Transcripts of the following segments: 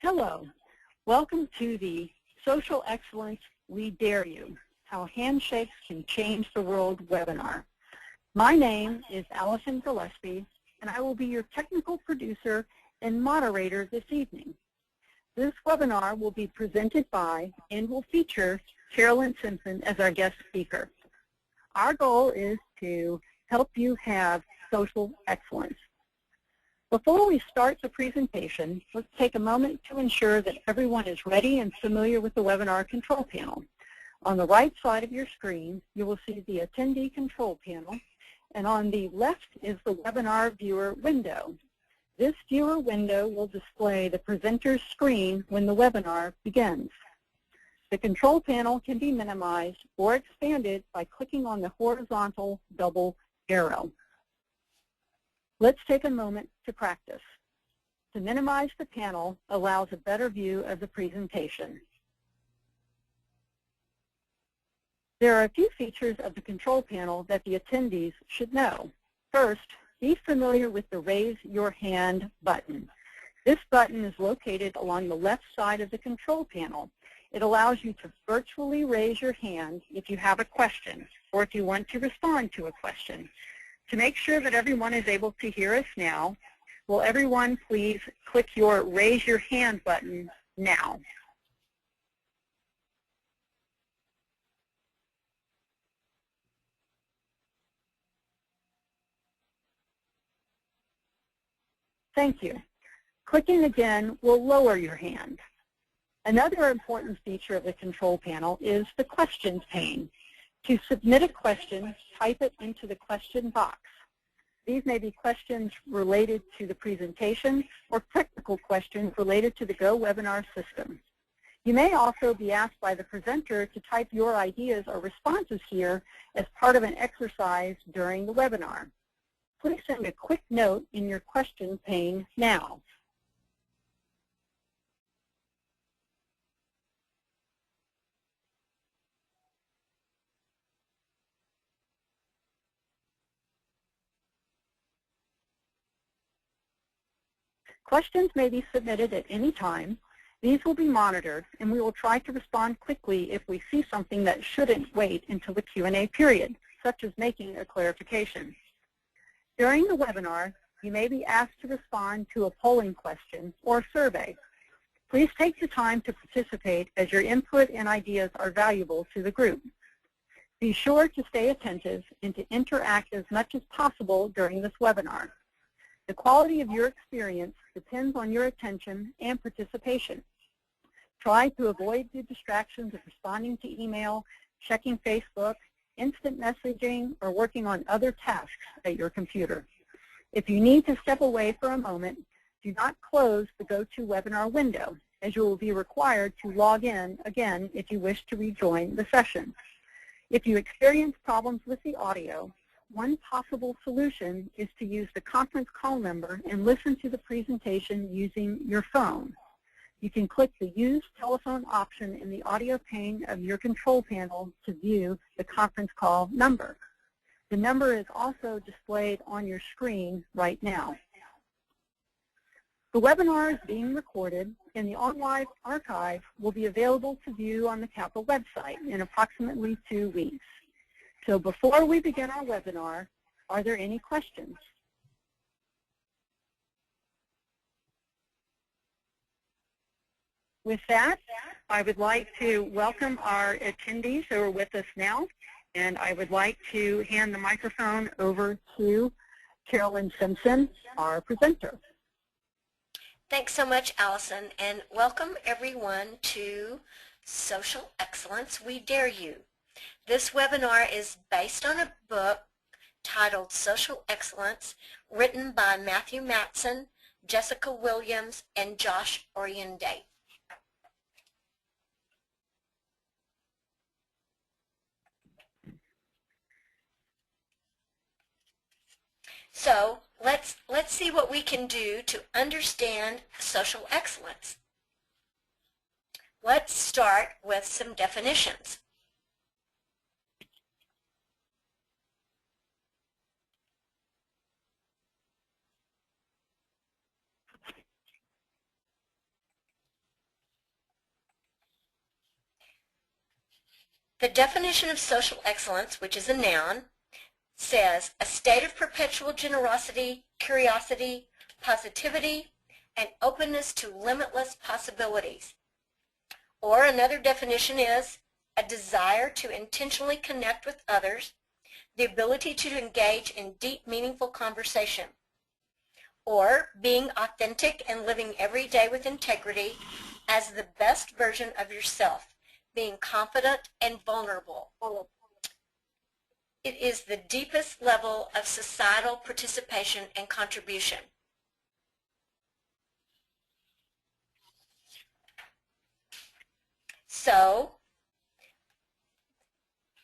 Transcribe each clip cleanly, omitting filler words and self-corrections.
Hello, welcome to the Social Excellence We Dare You, How Handshakes Can Change the World webinar. My name is Allison Gillespie, and I will be your technical producer and moderator this evening. This webinar will be presented by and will feature Carolyn Simpson as our guest speaker. Our goal is to help you have social excellence. Before we start the presentation, let's take a moment to ensure that everyone is ready and familiar with the webinar control panel. On the right side of your screen, you will see the attendee control panel, and on the left is the webinar viewer window. This viewer window will display the presenter's screen when the webinar begins. The control panel can be minimized or expanded by clicking on the horizontal double arrow. Let's take a moment to practice. To minimize the panel allows a better view of the presentation. There are a few features of the control panel that the attendees should know. First, be familiar with the Raise Your Hand button. This button is located along the left side of the control panel. It allows you to virtually raise your hand if you have a question or if you want to respond to a question. To make sure that everyone is able to hear us now, will everyone please click your Raise Your Hand button now? Thank you. Clicking again will lower your hand. Another important feature of the control panel is the questions pane. To submit a question, type it into the question box. These may be questions related to the presentation or technical questions related to the GoWebinar system. You may also be asked by the presenter to type your ideas or responses here as part of an exercise during the webinar. Please send a quick note in your question pane now. Questions may be submitted at any time. These will be monitored, and we will try to respond quickly if we see something that shouldn't wait until the Q&A period, such as making a clarification. During the webinar, you may be asked to respond to a polling question or survey. Please take the time to participate as your input and ideas are valuable to the group. Be sure to stay attentive and to interact as much as possible during this webinar. The quality of your experience depends on your attention and participation. Try to avoid the distractions of responding to email, checking Facebook, instant messaging, or working on other tasks at your computer. If you need to step away for a moment, do not close the GoToWebinar window, as you will be required to log in again if you wish to rejoin the session. If you experience problems with the audio, one possible solution is to use the conference call number and listen to the presentation using your phone. You can click the Use Telephone option in the audio pane of your control panel to view the conference call number. The number is also displayed on your screen right now. The webinar is being recorded, and the online archive will be available to view on the CAPA website in approximately 2 weeks. So before we begin our webinar, are there any questions? With that, I would like to welcome our attendees who are with us now, and I would like to hand the microphone over to Carolyn Simpson, our presenter. Thanks so much, Allison, and welcome everyone to Social Excellence We Dare You. This webinar is based on a book titled Social Excellence, written by Matthew Matson, Jessica Williams, and Josh Oriende. So let's see what we can do to understand social excellence. Let's start with some definitions. The definition of social excellence, which is a noun, says a state of perpetual generosity, curiosity, positivity, and openness to limitless possibilities. Or another definition is a desire to intentionally connect with others, the ability to engage in deep, meaningful conversation, or being authentic and living every day with integrity as the best version of yourself, being confident and vulnerable. It is the deepest level of societal participation and contribution. So,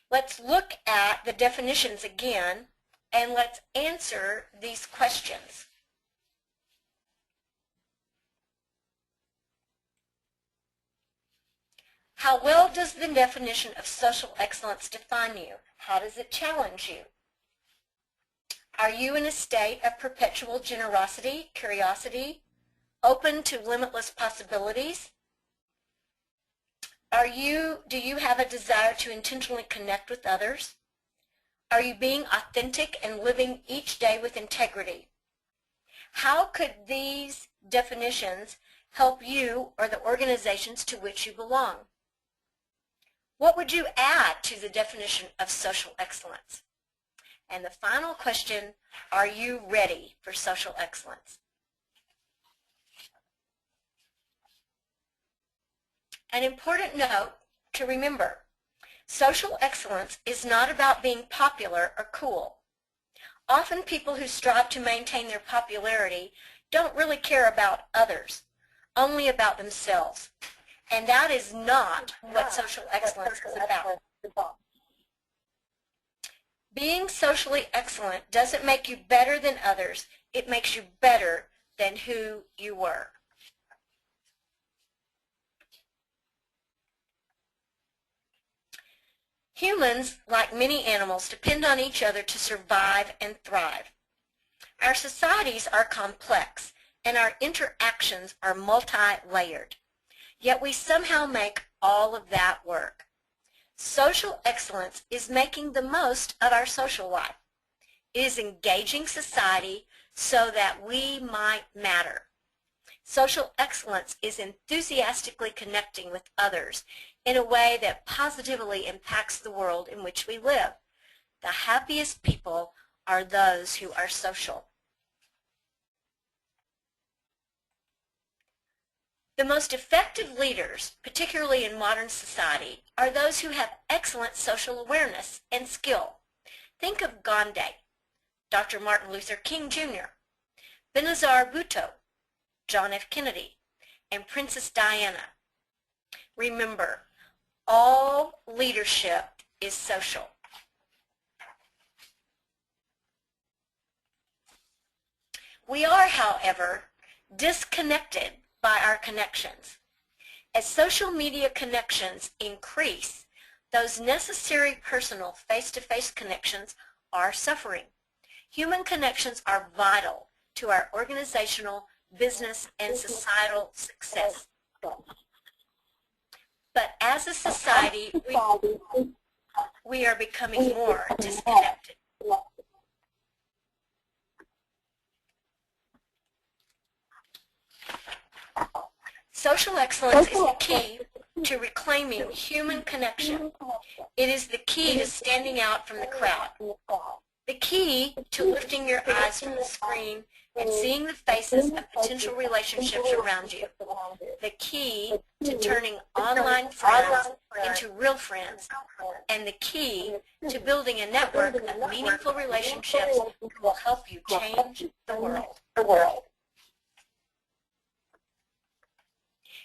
let's look at the definitions again, and let's answer these questions. How well does the definition of social excellence define you? How does it challenge you? Are you in a state of perpetual generosity, curiosity, open to limitless possibilities? Do you have a desire to intentionally connect with others? Are you being authentic and living each day with integrity? How could these definitions help you or the organizations to which you belong? What would you add to the definition of social excellence? And the final question, are you ready for social excellence? An important note to remember, social excellence is not about being popular or cool. Often people who strive to maintain their popularity don't really care about others, only about themselves. And that is not what social excellence is about. Being socially excellent doesn't make you better than others. It makes you better than who you were. Humans, like many animals, depend on each other to survive and thrive. Our societies are complex, and our interactions are multi-layered. Yet we somehow make all of that work. Social excellence is making the most of our social life. It is engaging society so that we might matter. Social excellence is enthusiastically connecting with others in a way that positively impacts the world in which we live. The happiest people are those who are social. The most effective leaders, particularly in modern society, are those who have excellent social awareness and skill. Think of Gandhi, Dr. Martin Luther King Jr., Benazir Bhutto, John F. Kennedy, and Princess Diana. Remember, all leadership is social. We are, however, disconnected by our connections. As social media connections increase, those necessary personal face-to-face connections are suffering. Human connections are vital to our organizational, business, and societal success. But as a society, we are becoming more disconnected. Social excellence is the key to reclaiming human connection. It is the key to standing out from the crowd. The key to lifting your eyes from the screen and seeing the faces of potential relationships around you. The key to turning online friends into real friends. And the key to building a network of meaningful relationships that will help you change the world.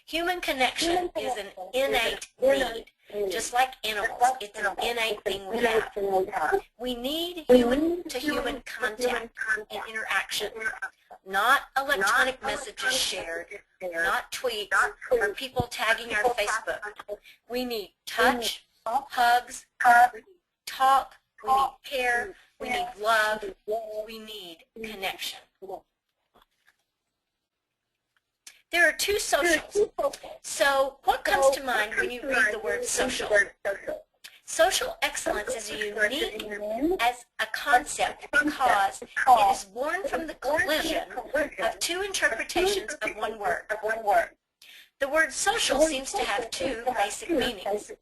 Human connection is an innate need. Just like animals, it's an innate thing we have. We need human-to-human contact and interaction, not electronic messages shared, not tweets, or people tagging our Facebook. We need touch, hugs, we need talk, we need care, we need love, we need connection. There are two socials. So what comes to mind when you read the word social? Social excellence is unique as a concept because it is born from the collision of two interpretations of one word. The word social seems to have two basic meanings.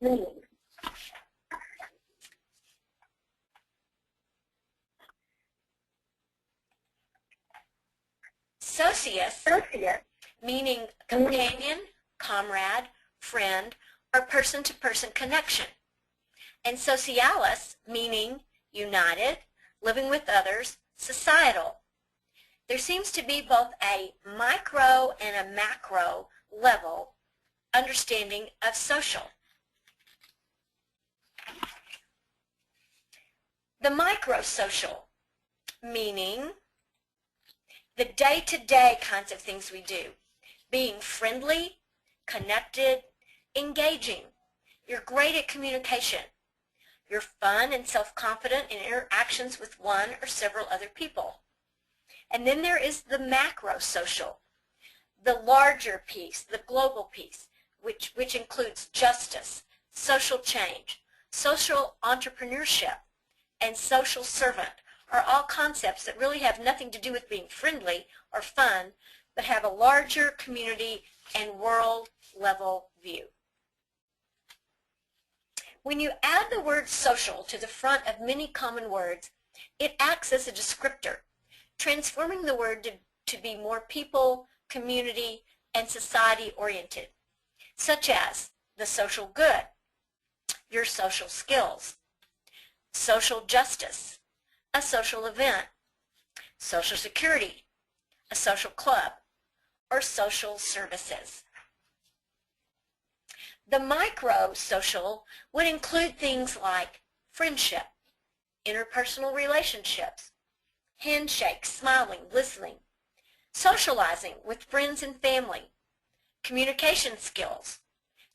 Socius, meaning companion, comrade, friend, or person-to-person connection. And socialis, meaning united, living with others, societal. There seems to be both a micro and a macro level understanding of social. The microsocial, meaning the day-to-day kinds of things we do. Being friendly, connected, engaging. You're great at communication. You're fun and self-confident in interactions with one or several other people. And then there is the macro-social, the larger piece, the global piece, which includes justice, social change, social entrepreneurship, and social servant, are all concepts that really have nothing to do with being friendly or fun, but have a larger community and world level view. When you add the word social to the front of many common words, it acts as a descriptor, transforming the word to be more people, community, and society oriented, such as the social good, your social skills, social justice, a social event, social security, a social club, or social services. The micro-social would include things like friendship, interpersonal relationships, handshakes, smiling, listening, socializing with friends and family, communication skills,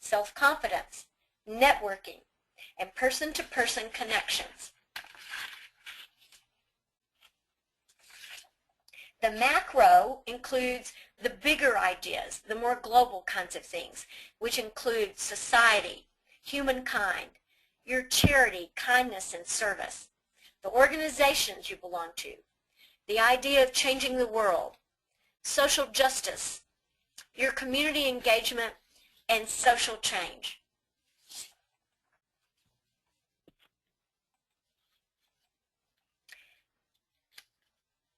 self-confidence, networking, and person-to-person connections. The macro includes the bigger ideas, the more global kinds of things, which include society, humankind, your charity, kindness, and service, the organizations you belong to, the idea of changing the world, social justice, your community engagement, and social change.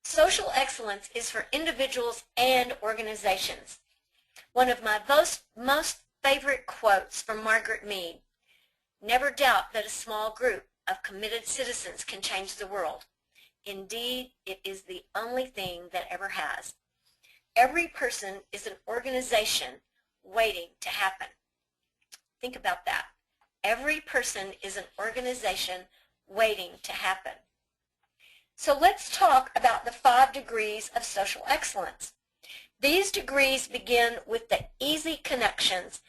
Social excellence is for individuals and organizations. One of my most favorite quotes from Margaret Mead, "Never doubt that a small group of committed citizens can change the world. Indeed, it is the only thing that ever has. Every person is an organization waiting to happen." Think about that. Every person is an organization waiting to happen. So let's talk about the 5 degrees of social excellence. These degrees begin with the easy connections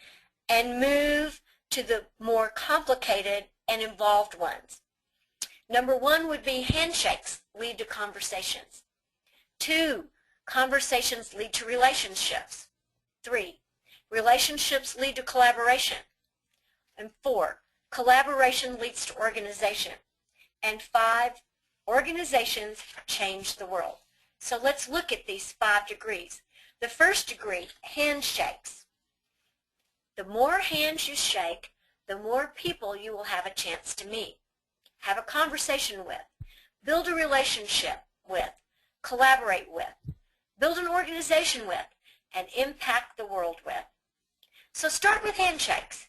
and move to the more complicated and involved ones. Number 1 would be handshakes lead to conversations. 2, conversations lead to relationships. 3, relationships lead to collaboration. And 4, collaboration leads to organization. And 5, organizations change the world. So let's look at these 5 degrees. The first degree, handshakes. The more hands you shake, the more people you will have a chance to meet, have a conversation with, build a relationship with, collaborate with, build an organization with, and impact the world with. So start with handshakes.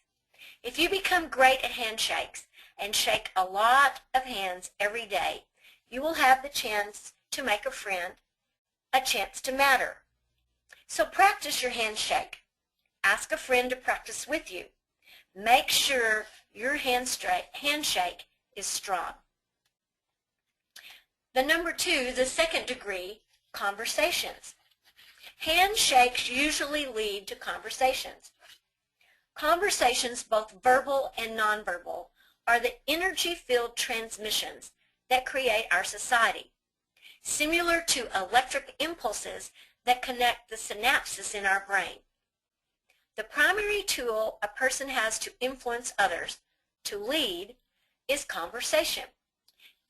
If you become great at handshakes and shake a lot of hands every day, you will have the chance to make a friend, a chance to matter. So practice your handshake. Ask a friend to practice with you. Make sure your handshake is strong. The number 2, the second degree, conversations. Handshakes usually lead to conversations. Conversations, both verbal and nonverbal, are the energy-filled transmissions that create our society, similar to electric impulses that connect the synapses in our brain. The primary tool a person has to influence others, to lead, is conversation.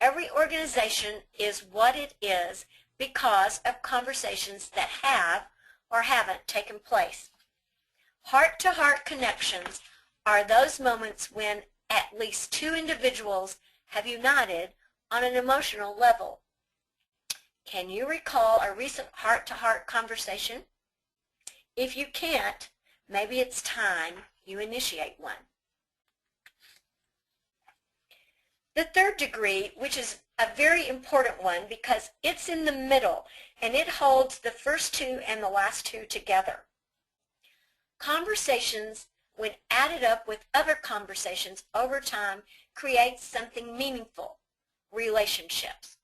Every organization is what it is because of conversations that have or haven't taken place. Heart-to-heart connections are those moments when at least two individuals have united on an emotional level. Can you recall a recent heart-to-heart conversation? If you can't, maybe it's time you initiate one. The third degree, which is a very important one because it's in the middle and it holds the first two and the last two together. Conversations, when added up with other conversations over time, create something meaningful, relationships.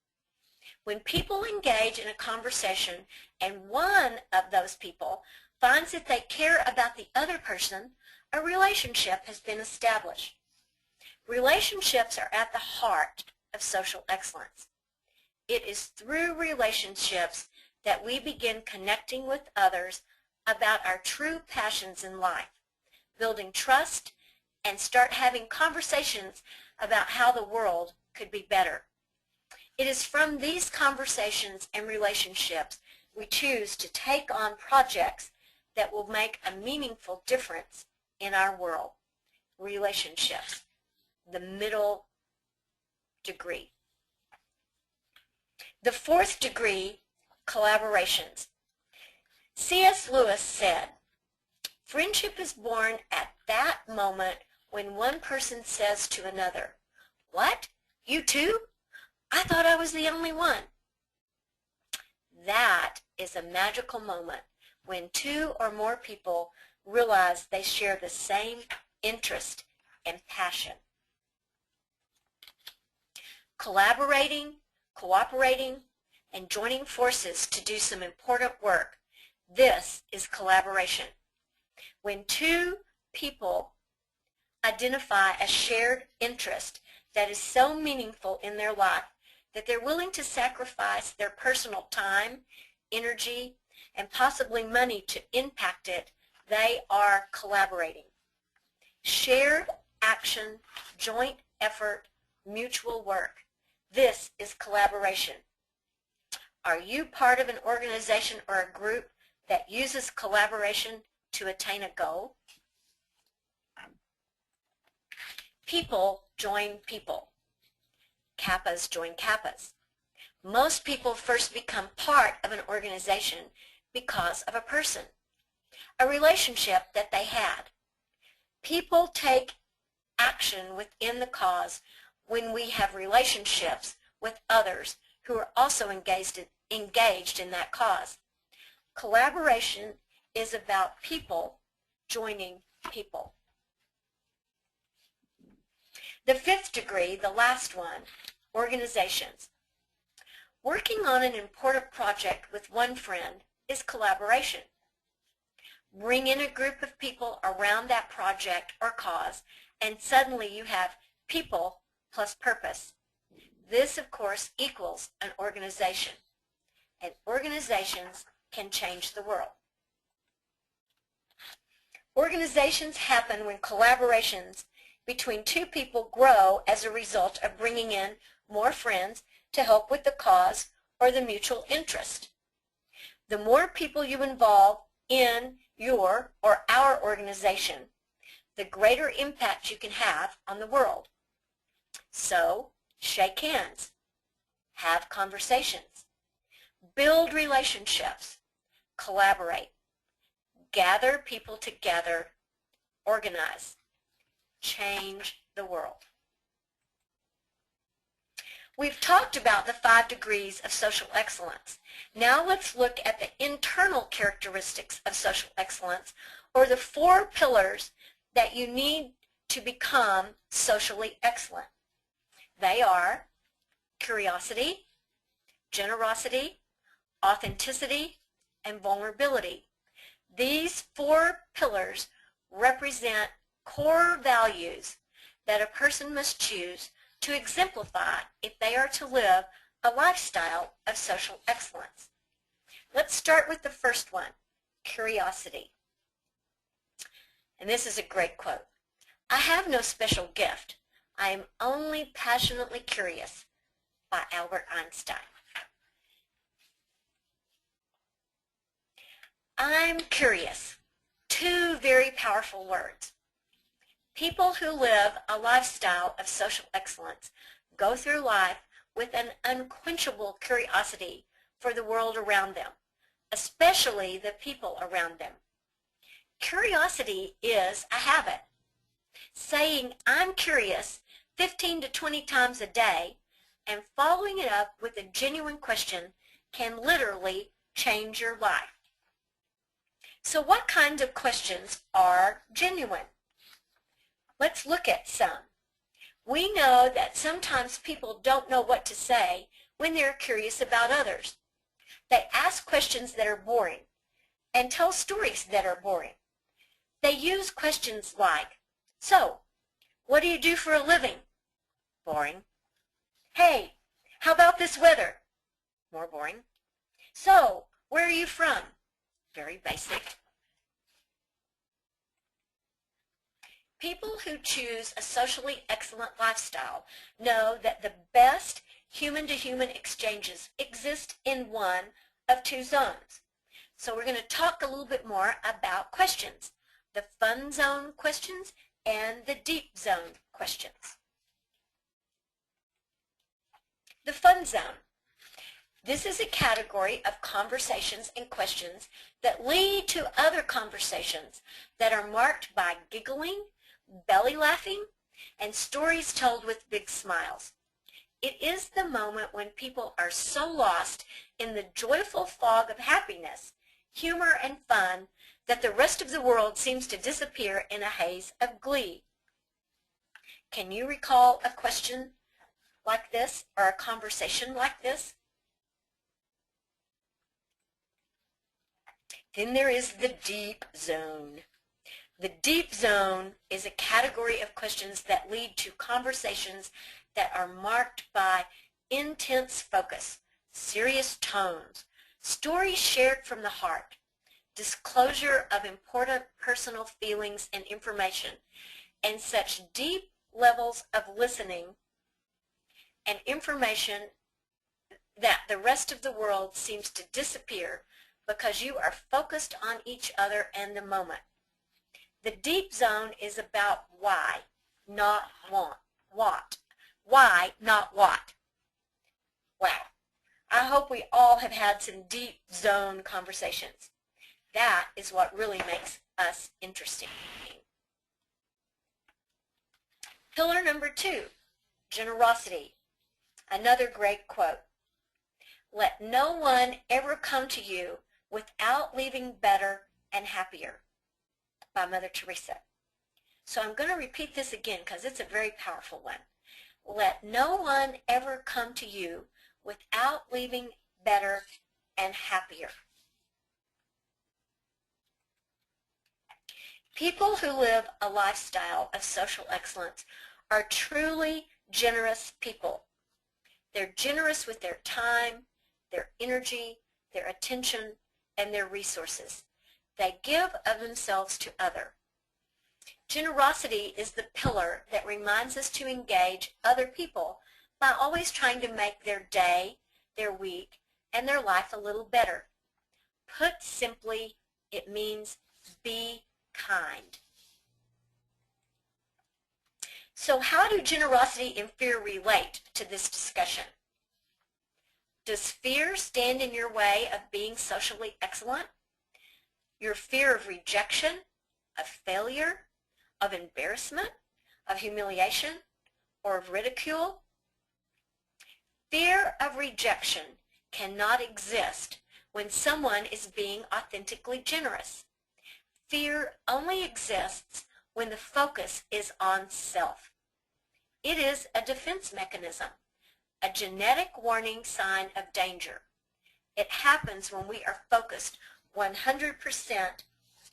When people engage in a conversation and one of those people finds that they care about the other person, a relationship has been established. Relationships are at the heart of social excellence. It is through relationships that we begin connecting with others about our true passions in life, building trust, and start having conversations about how the world could be better. It is from these conversations and relationships we choose to take on projects that will make a meaningful difference in our world. Relationships, the middle degree. The fourth degree, collaborations. C.S. Lewis said, "Friendship is born at that moment when one person says to another, 'What? You too? I thought I was the only one.'" That is a magical moment when two or more people realize they share the same interest and passion. Collaborating, cooperating, and joining forces to do some important work. This is collaboration. When two people identify a shared interest that is so meaningful in their life that they're willing to sacrifice their personal time, energy, and possibly money to impact it, they are collaborating. Shared action, joint effort, mutual work. This is collaboration. Are you part of an organization or a group that uses collaboration to attain a goal? People join people. Kappas join kappas. Most people first become part of an organization because of a person, a relationship that they had. People take action within the cause when we have relationships with others who are also engaged in that cause. Collaboration is about people joining people. The fifth degree, the last one, organizations. Working on an important project with one friend is collaboration. Bring in a group of people around that project or cause, and suddenly you have people plus purpose. This, of course, equals an organization, and organizations can change the world. Organizations happen when collaborations between two people grow as a result of bringing in more friends to help with the cause or the mutual interest. The more people you involve in your or our organization, the greater impact you can have on the world. So, shake hands, have conversations, build relationships, collaborate, gather people together, organize, change the world. We've talked about the 5 degrees of social excellence. Now let's look at the internal characteristics of social excellence, or the 4 pillars that you need to become socially excellent. They are curiosity, generosity, authenticity, and vulnerability. These 4 pillars represent core values that a person must choose to exemplify if they are to live a lifestyle of social excellence. Let's start with the first one, curiosity. And this is a great quote. "I have no special gift. I am only passionately curious, by Albert Einstein. I'm curious. Two very powerful words. People who live a lifestyle of social excellence go through life with an unquenchable curiosity for the world around them, especially the people around them. Curiosity is a habit. Saying I'm curious 15 to 20 times a day and following it up with a genuine question can literally change your life. So what kinds of questions are genuine? Let's look at some. We know that sometimes people don't know what to say when they're curious about others. They ask questions that are boring and tell stories that are boring. They use questions like, so, what do you do for a living? Boring. Hey, how about this weather? More boring. So, where are you from? Very basic. People who choose a socially excellent lifestyle know that the best human-to-human exchanges exist in one of two zones. So we're going to talk a little bit more about questions, the fun zone questions and the deep zone questions. The fun zone. This is a category of conversations and questions that lead to other conversations that are marked by giggling, belly laughing, and stories told with big smiles. It is the moment when people are so lost in the joyful fog of happiness, humor, and fun that the rest of the world seems to disappear in a haze of glee. Can you recall a question like this or a conversation like this? Then there is the deep zone. The deep zone is a category of questions that lead to conversations that are marked by intense focus, serious tones, stories shared from the heart, disclosure of important personal feelings and information, and such deep levels of listening and information that the rest of the world seems to disappear because you are focused on each other and the moment. The deep zone is about why, not what. Why, not what. Wow. I hope we all have had some deep zone conversations. That is what really makes us interesting. Pillar number 2, generosity. Another great quote. Let no one ever come to you without leaving better and happier, by Mother Teresa. So I'm going to repeat this again because it's a very powerful one. Let no one ever come to you without leaving better and happier. People who live a lifestyle of social excellence are truly generous people. They're generous with their time, their energy, their attention, and their resources. They give of themselves to others. Generosity is the pillar that reminds us to engage other people by always trying to make their day, their week, and their life a little better. Put simply, it means be kind. So how do generosity and fear relate to this discussion? Does fear stand in your way of being socially excellent? Your fear of rejection, of failure, of embarrassment, of humiliation, or of ridicule? Fear of rejection cannot exist when someone is being authentically generous. Fear only exists when the focus is on self. It is a defense mechanism, a genetic warning sign of danger. It happens when we are focused 100%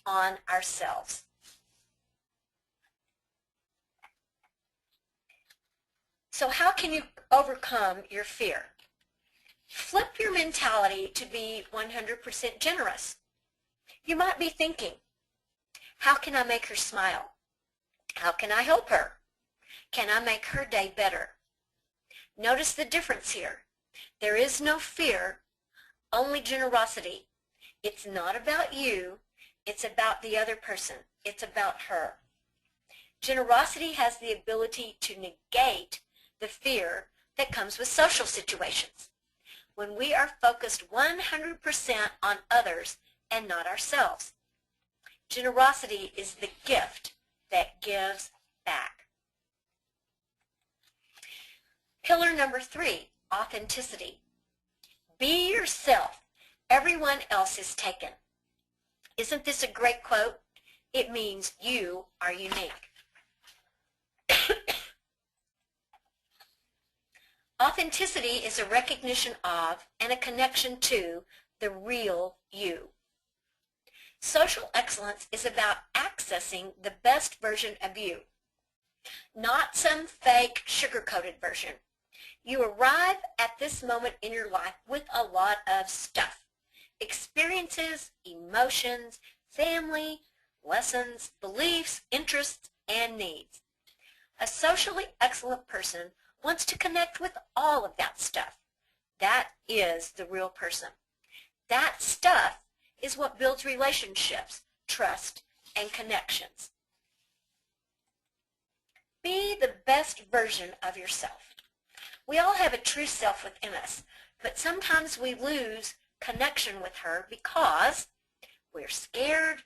on ourselves. So how can you overcome your fear? Flip your mentality to be 100% generous. You might be thinking, how can I make her smile? How can I help her? Can I make her day better? Notice the difference here. There is no fear, only generosity. It's not about you, it's about the other person. It's about her. Generosity has the ability to negate the fear that comes with social situations. When we are focused 100% on others and not ourselves. Generosity is the gift that gives back. Pillar number 3, authenticity. Be yourself. Everyone else is taken. Isn't this a great quote? It means you are unique. Authenticity is a recognition of and a connection to the real you. Social excellence is about accessing the best version of you, not some fake sugar-coated version. You arrive at this moment in your life with a lot of stuff. Experiences, emotions, family, lessons, beliefs, interests, and needs. A socially excellent person wants to connect with all of that stuff. That is the real person. That stuff is what builds relationships, trust, and connections. Be the best version of yourself. We all have a true self within us, but sometimes we lose connection with her because we're scared,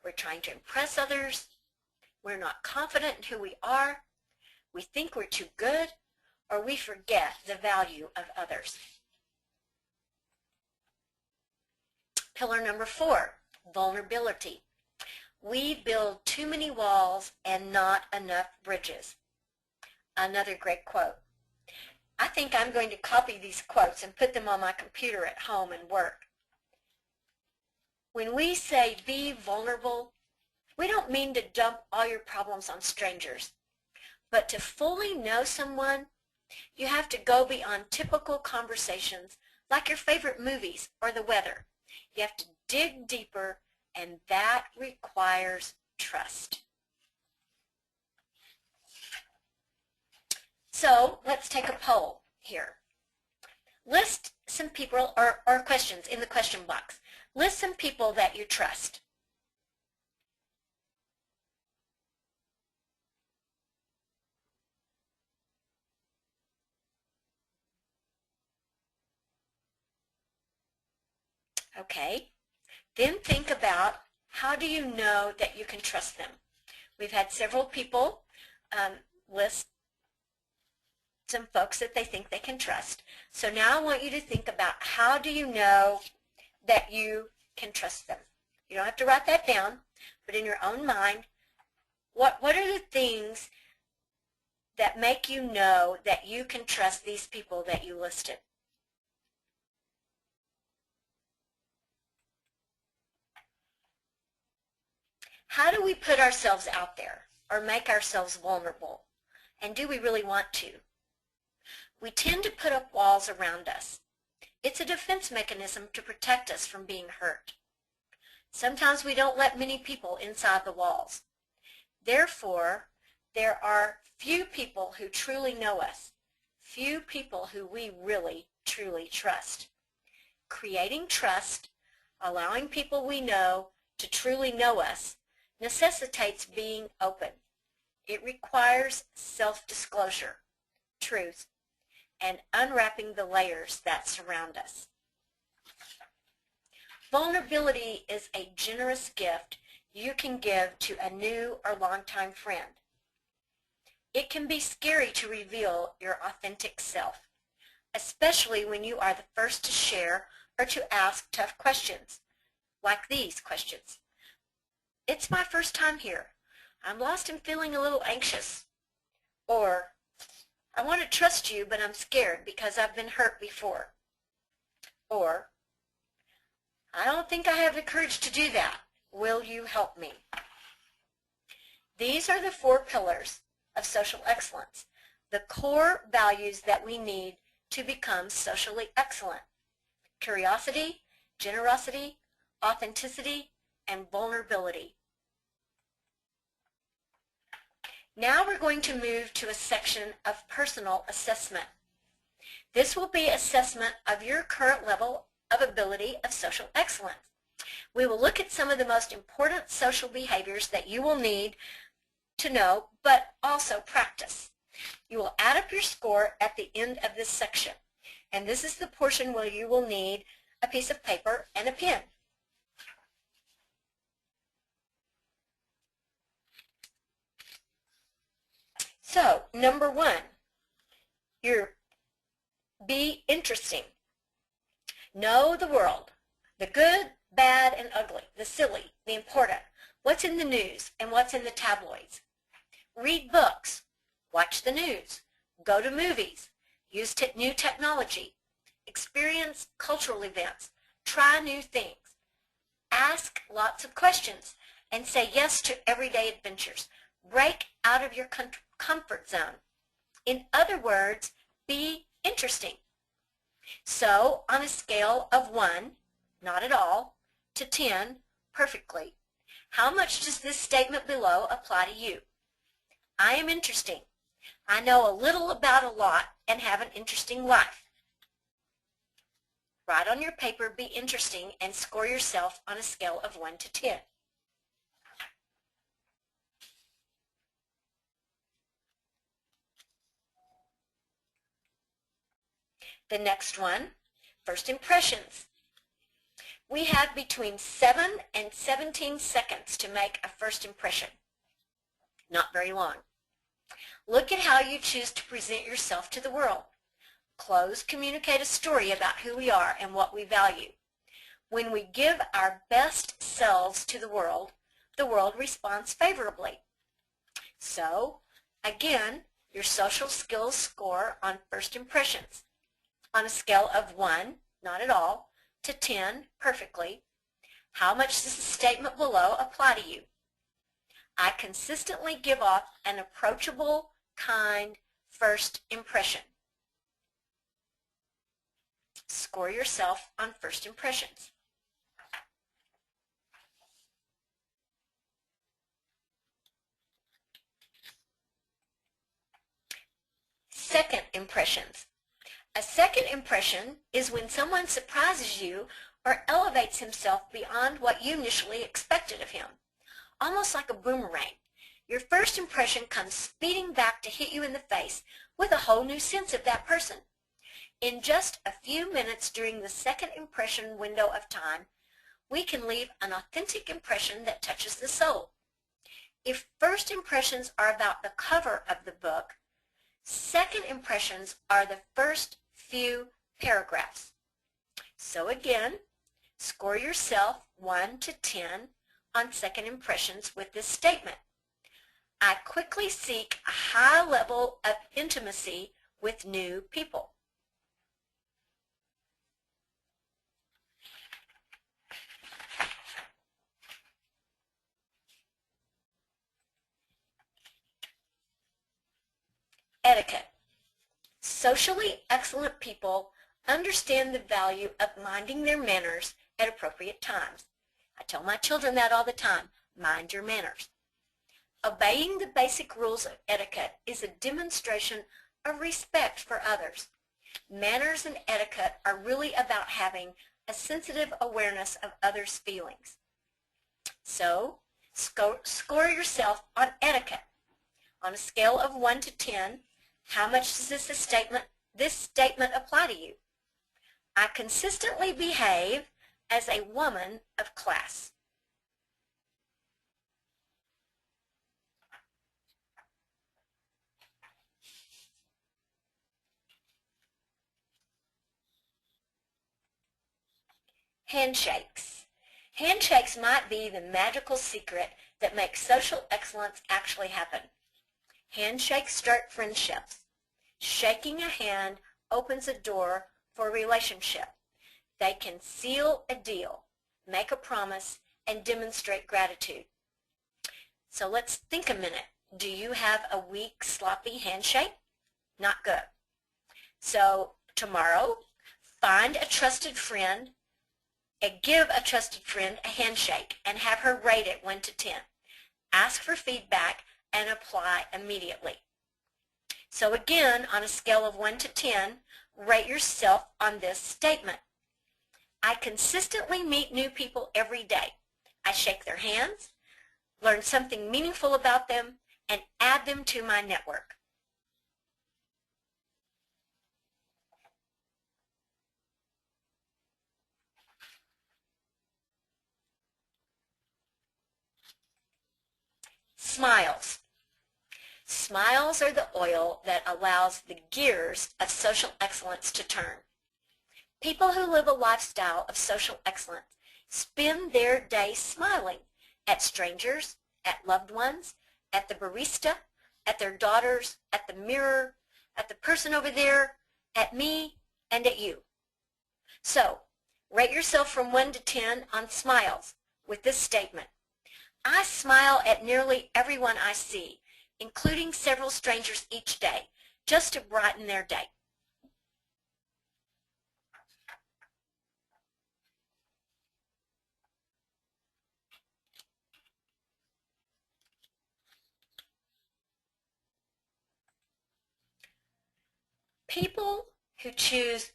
we're trying to impress others, we're not confident in who we are, we think we're too good, or we forget the value of others. Pillar number 4, vulnerability. We build too many walls and not enough bridges. Another great quote. I think I'm going to copy these quotes and put them on my computer at home and work. When we say be vulnerable, we don't mean to dump all your problems on strangers. But to fully know someone, you have to go beyond typical conversations like your favorite movies or the weather. You have to dig deeper, and that requires trust. So let's take a poll here. List some people or questions in the question box. List some people that you trust. Okay. Then think about how do you know that you can trust them. We've had several people list some folks that they think they can trust. So now I want you to think about how do you know that you can trust them. You don't have to write that down, but in your own mind, what are the things that make you know that you can trust these people that you listed? How do we put ourselves out there or make ourselves vulnerable? And do we really want to? We tend to put up walls around us. It's a defense mechanism to protect us from being hurt. Sometimes we don't let many people inside the walls. Therefore, there are few people who truly know us, few people who we really, truly trust. Creating trust, allowing people we know to truly know us, necessitates being open. It requires self-disclosure, truth, and unwrapping the layers that surround us. Vulnerability is a generous gift you can give to a new or longtime friend. It can be scary to reveal your authentic self, especially when you are the first to share or to ask tough questions, like these questions. It's my first time here. I'm lost and feeling a little anxious. Or, I want to trust you, but I'm scared because I've been hurt before. Or, I don't think I have the courage to do that. Will you help me? These are the 4 pillars of social excellence, the core values that we need to become socially excellent. Curiosity, generosity, authenticity, and vulnerability. Now we're going to move to a section of personal assessment. This will be assessment of your current level of ability of social excellence. We will look at some of the most important social behaviors that you will need to know, but also practice. You will add up your score at the end of this section, and this is the portion where you will need a piece of paper and a pen. So, number 1, be interesting. Know the world, the good, bad, and ugly, the silly, the important, what's in the news and what's in the tabloids. Read books, watch the news, go to movies, use new technology, experience cultural events, try new things, ask lots of questions, and say yes to everyday adventures. Break out of your comfort zone. In other words, be interesting. So, on a scale of 1, not at all, to 10, perfectly, how much does this statement below apply to you? I am interesting. I know a little about a lot and have an interesting life. Write on your paper, be interesting, and score yourself on a scale of 1 to 10. The next one, first impressions. We have between 7 and 17 seconds to make a first impression. Not very long. Look at how you choose to present yourself to the world. Clothes communicate a story about who we are and what we value. When we give our best selves to the world responds favorably. So, again, your social skills score on first impressions. On a scale of 1, not at all, to 10, perfectly, how much does the statement below apply to you? I consistently give off an approachable, kind first impression. Score yourself on first impressions. Second impressions. A second impression is when someone surprises you or elevates himself beyond what you initially expected of him. Almost like a boomerang. Your first impression comes speeding back to hit you in the face with a whole new sense of that person. In just a few minutes during the second impression window of time, we can leave an authentic impression that touches the soul. If first impressions are about the cover of the book, second impressions are the first few paragraphs. So again, score yourself 1 to 10 on second impressions with this statement. I quickly seek a high level of intimacy with new people. Etiquette. Socially excellent people understand the value of minding their manners at appropriate times. I tell my children that all the time, mind your manners. Obeying the basic rules of etiquette is a demonstration of respect for others. Manners and etiquette are really about having a sensitive awareness of others' feelings. So, score yourself on etiquette. On a scale of 1 to 10, how much does this statement apply to you? I consistently behave as a woman of class. Handshakes. Handshakes might be the magical secret that makes social excellence actually happen. Handshakes start friendships. Shaking a hand opens a door for a relationship. They can seal a deal, make a promise, and demonstrate gratitude. So let's think a minute. Do you have a weak, sloppy handshake? Not good. So tomorrow, find a trusted friend and give a trusted friend a handshake and have her rate it 1 to 10. Ask for feedback and apply immediately. So again, on a scale of 1 to 10, rate yourself on this statement. I consistently meet new people every day. I shake their hands, learn something meaningful about them, and add them to my network. Smiles. Smiles are the oil that allows the gears of social excellence to turn. People who live a lifestyle of social excellence spend their day smiling at strangers, at loved ones, at the barista, at their daughters, at the mirror, at the person over there, at me, and at you. So, rate yourself from 1 to 10 on smiles with this statement. I smile at nearly everyone I see, including several strangers each day, just to brighten their day. People who choose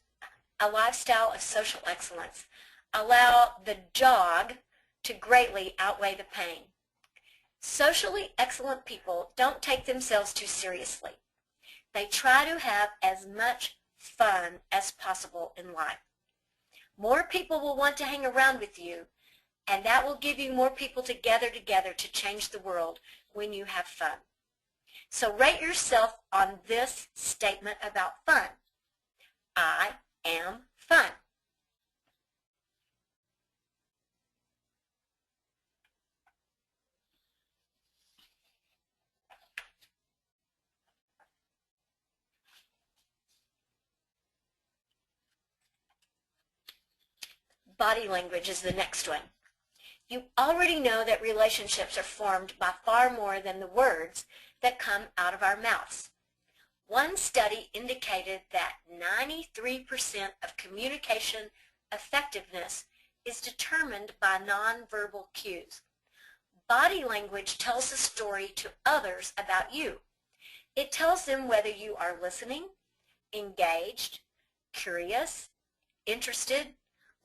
a lifestyle of social excellence allow the jog to greatly outweigh the pain. Socially excellent people don't take themselves too seriously. They try to have as much fun as possible in life. More people will want to hang around with you, and that will give you more people to gather together to change the world when you have fun. So rate yourself on this statement about fun. I am fun. Body language is the next one. You already know that relationships are formed by far more than the words that come out of our mouths. One study indicated that 93% of communication effectiveness is determined by nonverbal cues. Body language tells a story to others about you. It tells them whether you are listening, engaged, curious, interested,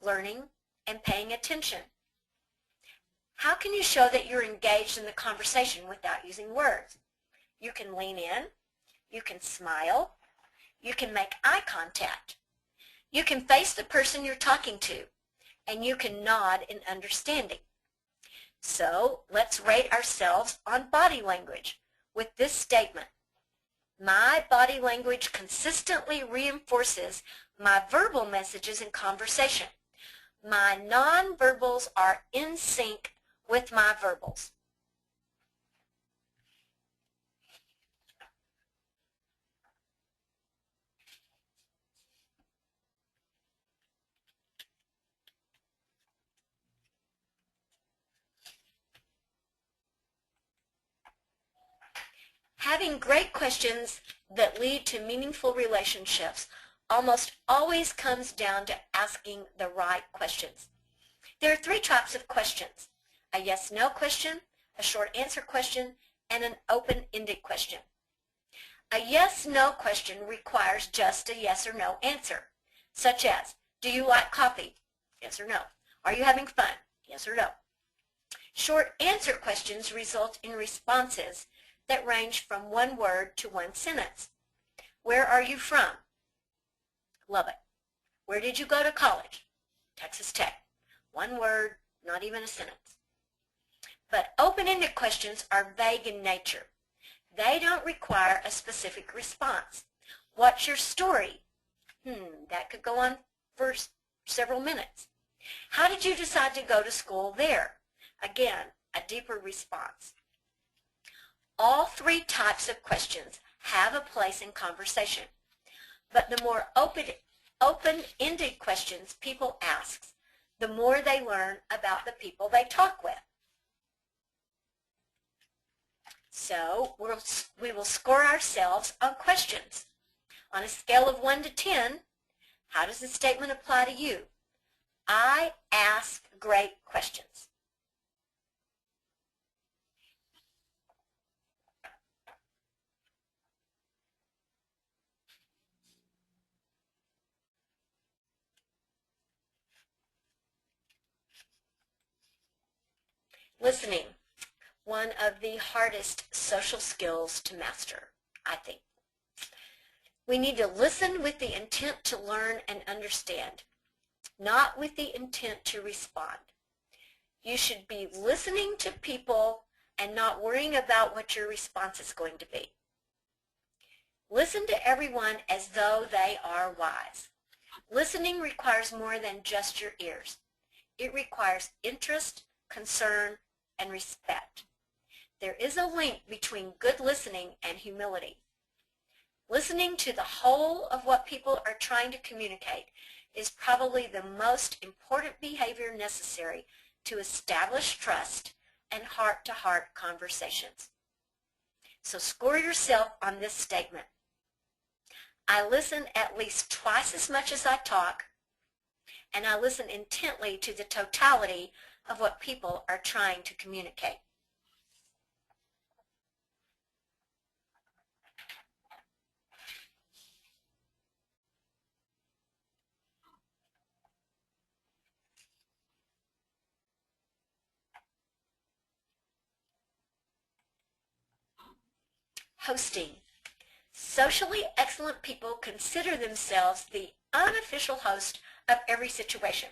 learning, and paying attention. How can you show that you're engaged in the conversation without using words? You can lean in, you can smile, you can make eye contact, you can face the person you're talking to, and you can nod in understanding. So let's rate ourselves on body language with this statement. My body language consistently reinforces my verbal messages in conversation. My nonverbals are in sync with my verbals. Having great questions that lead to meaningful relationships almost always comes down to asking the right questions. There are 3 types of questions: a yes-no question, a short answer question, and an open-ended question. A yes-no question requires just a yes or no answer, such as, do you like coffee? Yes or no. Are you having fun? Yes or no. Short answer questions result in responses that range from 1 word to 1 sentence. Where are you from? Lubbock. Where did you go to college? Texas Tech. 1 word, not even a sentence. But open-ended questions are vague in nature. They don't require a specific response. What's your story? That could go on for several minutes. How did you decide to go to school there? Again, a deeper response. All 3 types of questions have a place in conversation, but the more open-ended questions people ask, the more they learn about the people they talk with. So we will score ourselves on questions. On a scale of 1 to 10, how does this statement apply to you? I ask great questions. Listening, one of the hardest social skills to master, I think. We need to listen with the intent to learn and understand, not with the intent to respond. You should be listening to people and not worrying about what your response is going to be. Listen to everyone as though they are wise. Listening requires more than just your ears. It requires interest, concern, and respect. There is a link between good listening and humility. Listening to the whole of what people are trying to communicate is probably the most important behavior necessary to establish trust and heart-to-heart conversations. So score yourself on this statement. I listen at least twice as much as I talk, and I listen intently to the totality of what people are trying to communicate. Hosting. Socially excellent people consider themselves the unofficial host of every situation.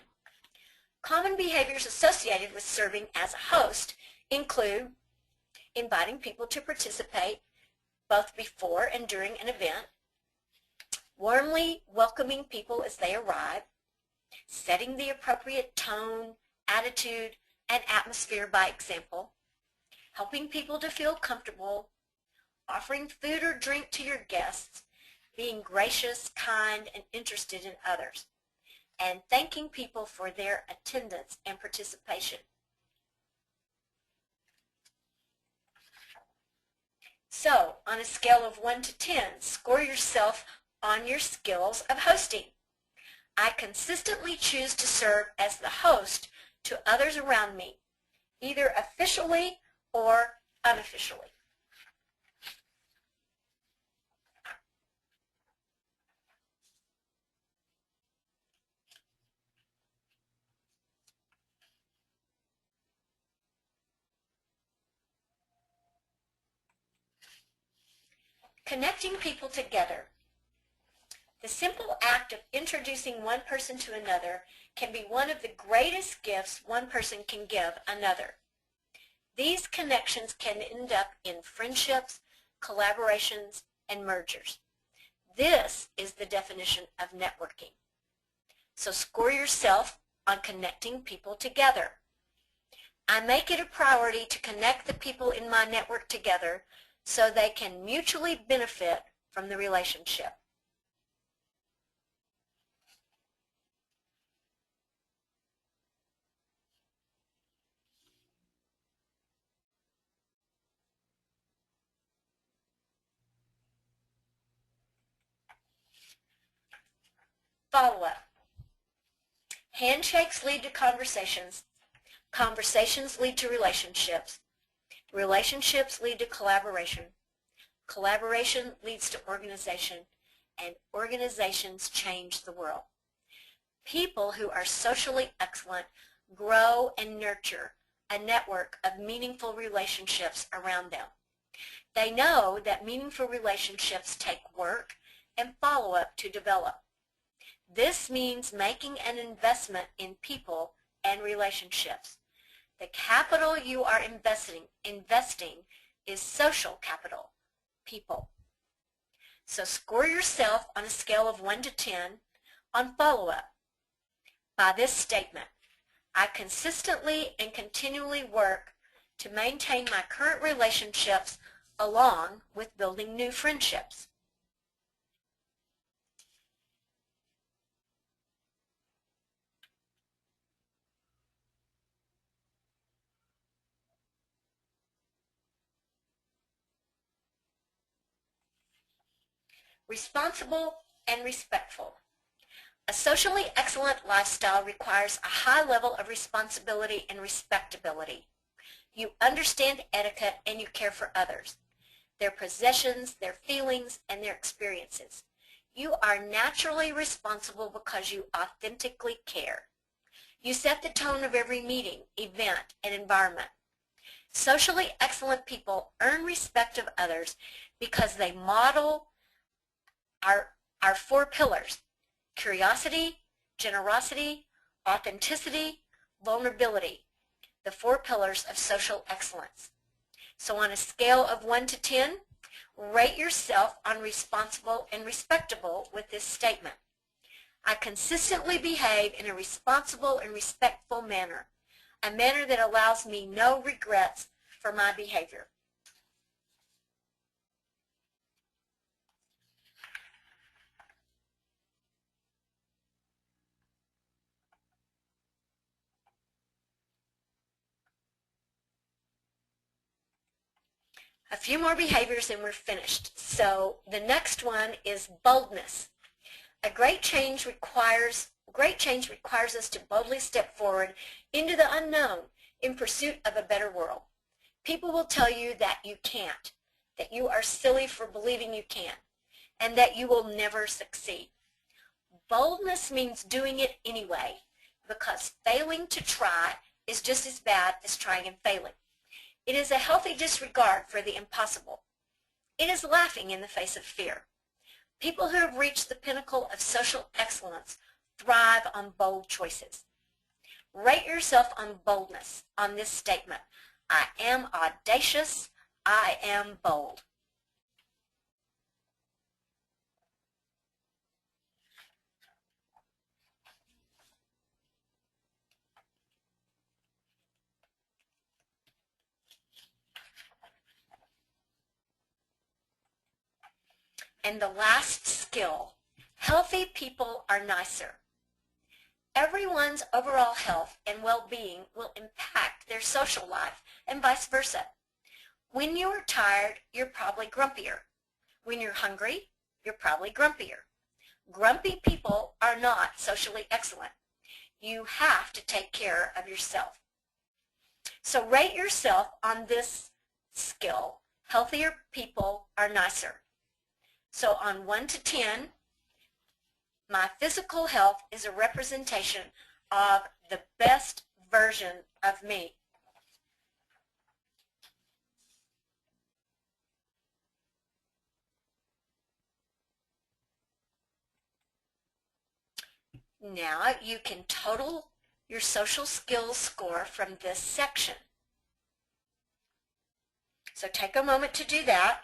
Common behaviors associated with serving as a host include inviting people to participate both before and during an event, warmly welcoming people as they arrive, setting the appropriate tone, attitude, and atmosphere by example, helping people to feel comfortable, offering food or drink to your guests, being gracious, kind, and interested in others, and thanking people for their attendance and participation. So, on a scale of 1 to 10, score yourself on your skills of hosting. I consistently choose to serve as the host to others around me, either officially or unofficially. Connecting people together. The simple act of introducing one person to another can be one of the greatest gifts one person can give another. These connections can end up in friendships, collaborations, and mergers. This is the definition of networking. So score yourself on connecting people together. I make it a priority to connect the people in my network together so they can mutually benefit from the relationship. Follow-up. Handshakes lead to conversations. Conversations lead to relationships. Relationships lead to collaboration. Collaboration leads to organization, and organizations change the world. People who are socially excellent grow and nurture a network of meaningful relationships around them. They know that meaningful relationships take work and follow-up to develop. This means making an investment in people and relationships. The capital you are investing is social capital, people. So score yourself on a scale of 1 to 10 on follow-up by this statement. I consistently and continually work to maintain my current relationships along with building new friendships. Responsible and respectful. A socially excellent lifestyle requires a high level of responsibility and respectability. You understand etiquette and you care for others, their possessions, their feelings, and their experiences. You are naturally responsible because you authentically care. You set the tone of every meeting, event, and environment. Socially excellent people earn respect of others because they model our 4 pillars: curiosity, generosity, authenticity, vulnerability, the 4 pillars of social excellence. So on a scale of 1 to 10, rate yourself on responsible and respectable with this statement. I consistently behave in a responsible and respectful manner, a manner that allows me no regrets for my behavior. A few more behaviors and we're finished. So the next one is boldness. Great change requires us to boldly step forward into the unknown in pursuit of a better world. People will tell you that you can't, that you are silly for believing you can, and that you will never succeed. Boldness means doing it anyway, because failing to try is just as bad as trying and failing. It is a healthy disregard for the impossible. It is laughing in the face of fear. People who have reached the pinnacle of social excellence thrive on bold choices. Rate yourself on boldness on this statement: I am audacious, I am bold. And the last skill: healthy people are nicer. Everyone's overall health and well-being will impact their social life and vice versa. When you are tired, you're probably grumpier. When you're hungry, you're probably grumpier. Grumpy people are not socially excellent. You have to take care of yourself. So rate yourself on this skill: healthier people are nicer. So on 1 to 10, my physical health is a representation of the best version of me. Now you can total your social skills score from this section. So take a moment to do that.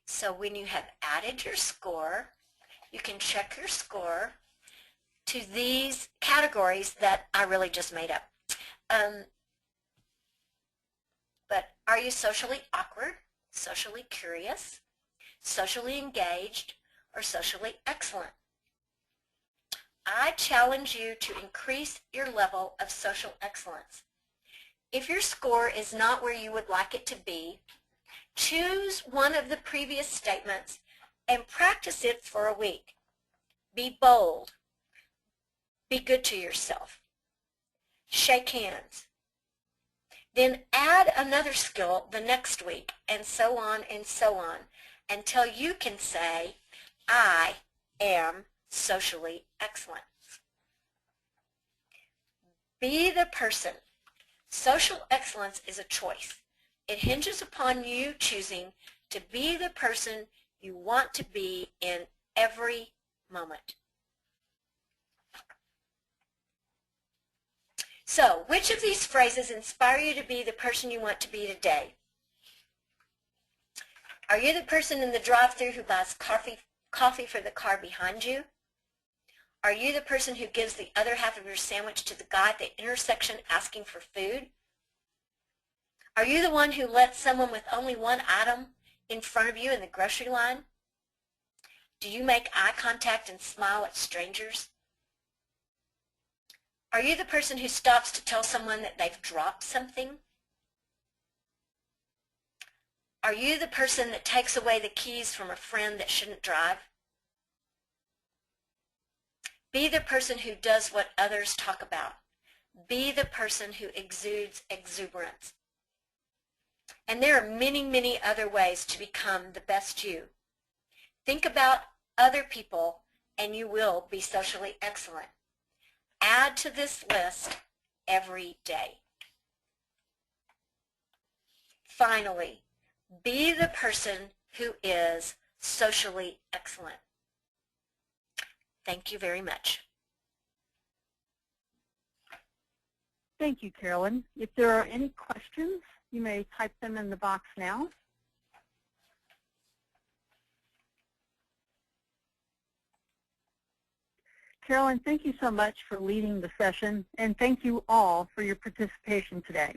So when you have added your score, you can check your score to these categories that I really just made up. But are you socially awkward, socially curious, socially engaged, or socially excellent? I challenge you to increase your level of social excellence. If your score is not where you would like it to be, choose one of the previous statements and practice it for a week. Be bold. Be good to yourself. Shake hands. Then add another skill the next week, and so on until you can say, I am socially excellent. Be the person. Social excellence is a choice. It hinges upon you choosing to be the person you want to be in every moment. So, which of these phrases inspire you to be the person you want to be today? Are you the person in the drive-thru who buys coffee for the car behind you? Are you the person who gives the other half of your sandwich to the guy at the intersection asking for food? Are you the one who lets someone with only one item in front of you in the grocery line? Do you make eye contact and smile at strangers? Are you the person who stops to tell someone that they've dropped something? Are you the person that takes away the keys from a friend that shouldn't drive? Be the person who does what others talk about. Be the person who exudes exuberance. And there are many, many other ways to become the best you. Think about other people and you will be socially excellent. Add to this list every day. Finally, be the person who is socially excellent. Thank you very much. Thank you, Carolyn. If there are any questions, you may type them in the box now. Carolyn, thank you so much for leading the session, and thank you all for your participation today.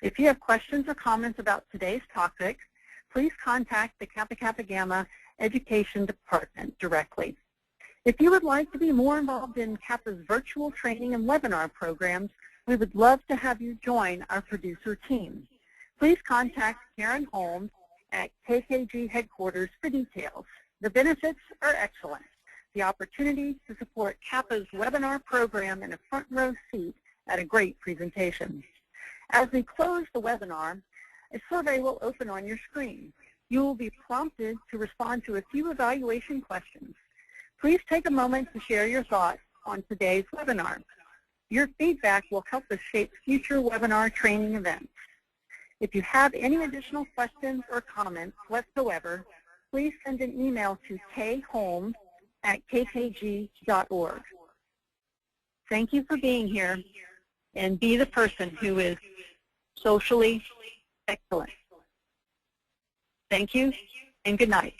If you have questions or comments about today's topic, please contact the Kappa Kappa Gamma Education Department directly. If you would like to be more involved in Kappa's virtual training and webinar programs, we would love to have you join our producer team. Please contact Karen Holmes at KKG headquarters for details. The benefits are excellent. The opportunity to support Kappa's webinar program in a front row seat at a great presentation. As we close the webinar, a survey will open on your screen. You will be prompted to respond to a few evaluation questions. Please take a moment to share your thoughts on today's webinar. Your feedback will help us shape future webinar training events. If you have any additional questions or comments whatsoever, please send an email to kholmes@kkg.org. Thank you for being here, and be the person who is socially excellent. Thank you, and good night.